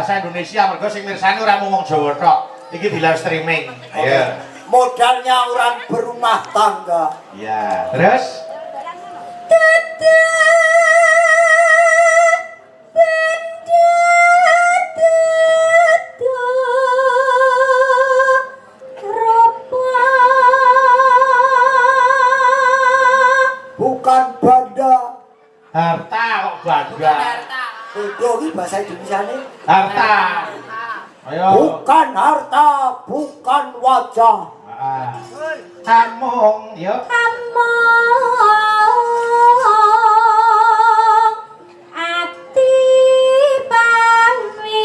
bahasa Indonesia mergo sing mirsani ora mung wong Jawa tok. Iki di live streaming. Ayo. Modalnya orang berumah tangga. Iya. Terus bukan banda. harta kok bangga. Beda iki bahasa Indonesia nih. Harta. Ayo. Bukan harta, bukan wajah. Among, yo. Ati pami.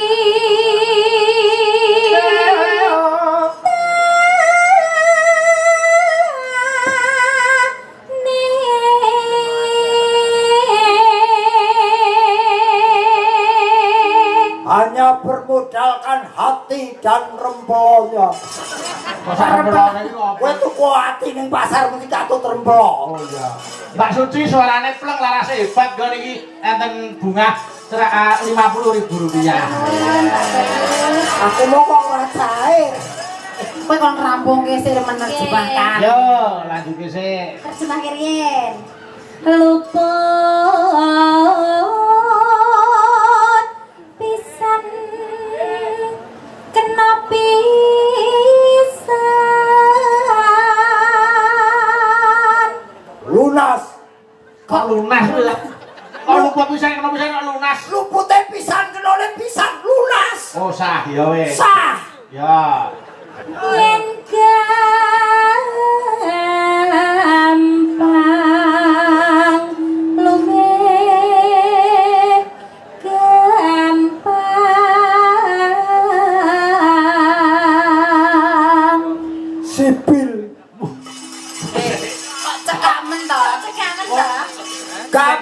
Hanya bermodalkan hati dan remplonya. Pasar rempelone iki opo? Kowe tuku hati ning pasar mesti katut remplo. Oh iya. Mbak Suci suarane pleng larase hebat nggon iki enten bunga cerak Rp50.000. Aku mau kok ora cair. Kowe kon rampungke sik menerjemahkan. Yo, lanjuti sik. Terjemah kirian. Luput pisan kena pisan. Lunas. Kok lunas lho. Kok lupa pisan kok lunas. Lupute pisan kenole pisan lunas. Oh sah ya wis. Sah. Ya. Yen gampang lumeh gampang Sipil. cekamen to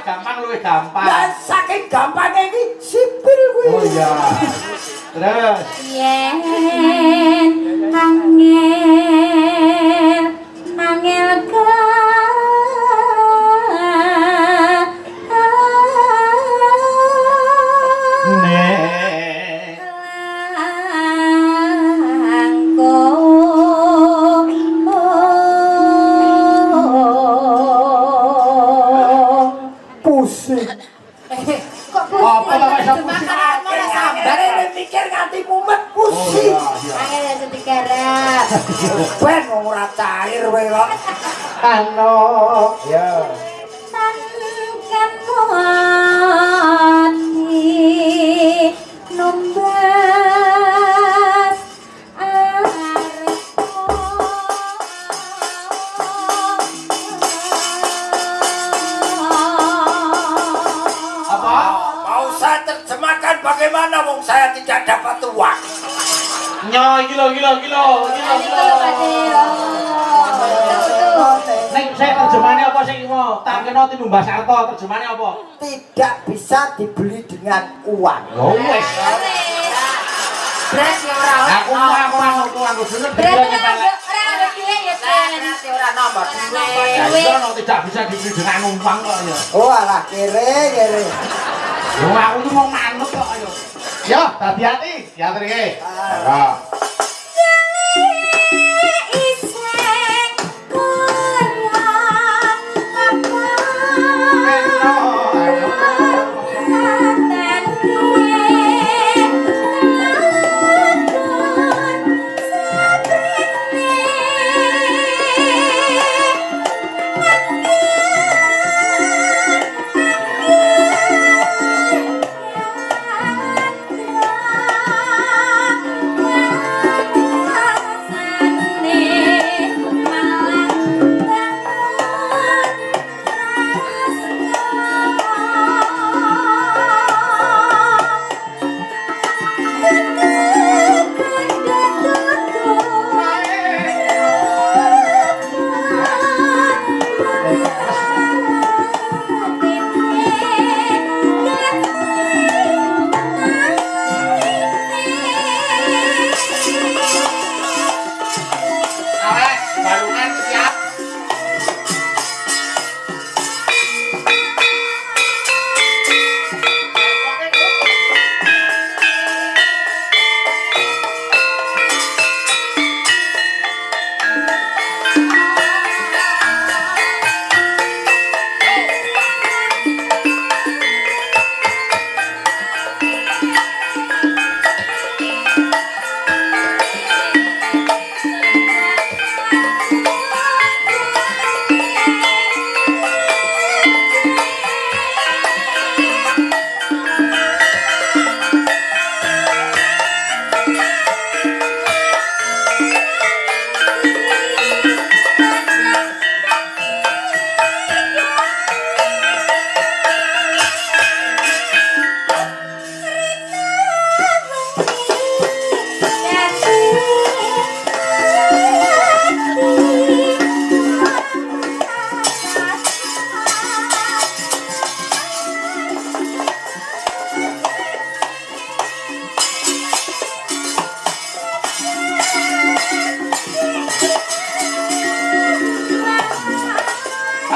Gampang luwih gampang. Dan saking gampangnya ini sipil kuwi. Oh iya. Terus yen angel Pusing. kok apa ta wis pusing? Sambare nek mikir nganti mumet Oh pusing. iya iya. angel ya digarap Ben wong ora cair kowe kok. Ano. Ya. Tankan hati numbas Apa? Mau saya terjemahkan bagaimana wong saya tidak dapat uang. Nyo iki lho. Nek saya terjemahane apa sing mau? Tak kena tinumbas harta terjemahane apa? Tidak bisa dibeli dengan uang. Oh wis. beras ya ora Aku ora bener beras dia ora ada duit ya Nanti ora nomor Ya iso tidak bisa dibeli dengan numpang kok ya. Oh alah kere. Yo aku tuh mau manut kok ayo. Yo, hati-hati, diatur iki. Ya.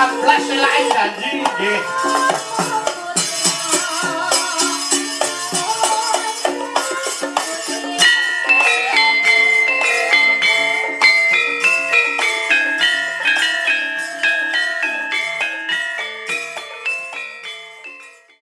14 selake janji nggih.